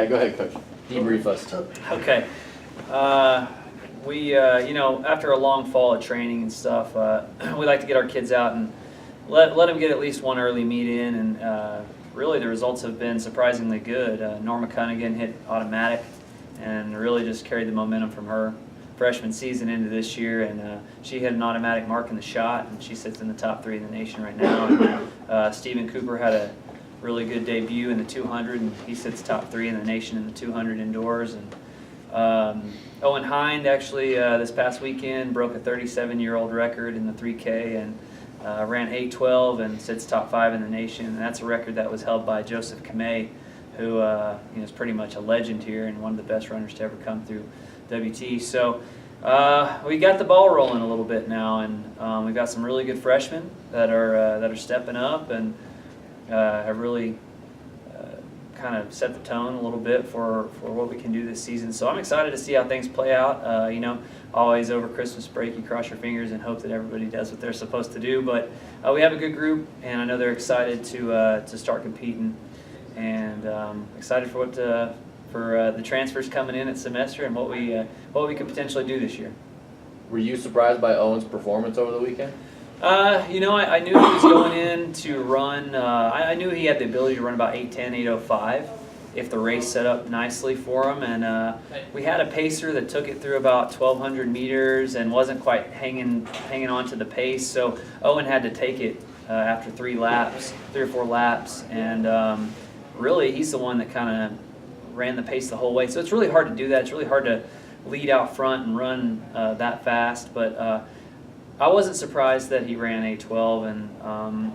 Go ahead, Coach. Debrief us. Okay. After a long fall of training and stuff, we like to get our kids out and let them get at least one early meet in, and really the results have been surprisingly good. Norma Cunningham hit automatic and really just carried the momentum from her freshman season into this year, and she hit an automatic mark in the shot, and she sits in the top 3 in the nation right now. And Stephen Cooper had a really good debut in the 200, and he sits top 3 in the nation in the 200 indoors. And Owen Hind actually this past weekend broke a 37-year-old record in the 3K and ran 8:12 and sits top 5 in the nation. And that's a record that was held by Joseph Kamei, who is pretty much a legend here and one of the best runners to ever come through WT. So we got the ball rolling a little bit now, and we've got some really good freshmen that are stepping up and have really kind of set the tone a little bit for what we can do this season. So I'm excited to see how things play out. Always over Christmas break, you cross your fingers and hope that everybody does what they're supposed to do. But we have a good group, and I know they're excited to start competing, and excited for the transfers coming in at semester and what we could potentially do this year. Were you surprised by Owen's performance over the weekend? I knew he was going in to run. I knew he had the ability to run about 8:10, 8:05 if the race set up nicely for him. And we had a pacer that took it through about 1,200 meters and wasn't quite hanging on to the pace. So Owen had to take it after 3 or 4 laps. And really, he's the one that kind of ran the pace the whole way. So it's really hard to do that. It's really hard to lead out front and run that fast. But I wasn't surprised that he ran 8:12, and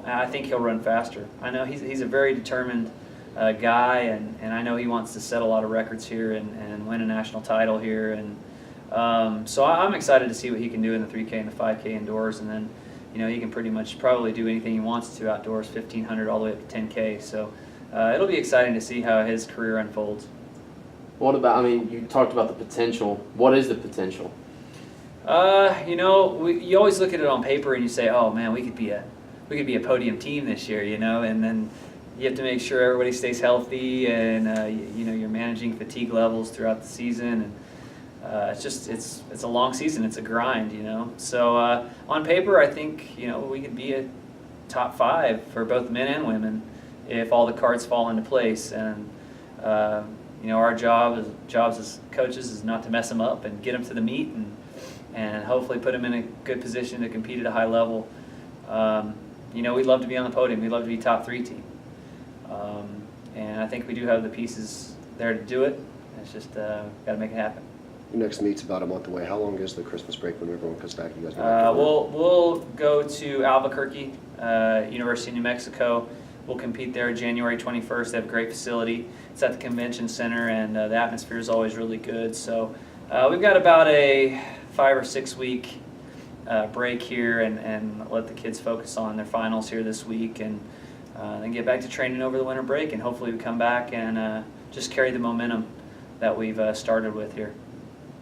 I think he'll run faster. I know he's a very determined guy, and I know he wants to set a lot of records here and win a national title here. And so I'm excited to see what he can do in the 3K and the 5K indoors, and then he can pretty much probably do anything he wants to outdoors, 1,500 all the way up to 10K. So it'll be exciting to see how his career unfolds. What about? You talked about the potential. What is the potential? You always look at it on paper and you say, "Oh man, we could be a podium team this year," and then you have to make sure everybody stays healthy, and you're managing fatigue levels throughout the season, and it's a long season, it's a grind, So on paper, I think we could be a top 5 for both men and women if all the cards fall into place, and our jobs as coaches is not to mess them up and get them to the meet and hopefully put them in a good position to compete at a high level. We'd love to be on the podium. We'd love to be top 3 team. And I think we do have the pieces there to do it. It's just got to make it happen. Your next meet's about a month away. How long is the Christmas break when everyone comes back? You guys we'll go to Albuquerque, University of New Mexico. We'll compete there January 21st. They have a great facility. It's at the convention center, and the atmosphere is always really good. So we've got about a 5 or 6 week break here, and let the kids focus on their finals here this week, and then get back to training over the winter break, and hopefully we come back and just carry the momentum that we've started with here.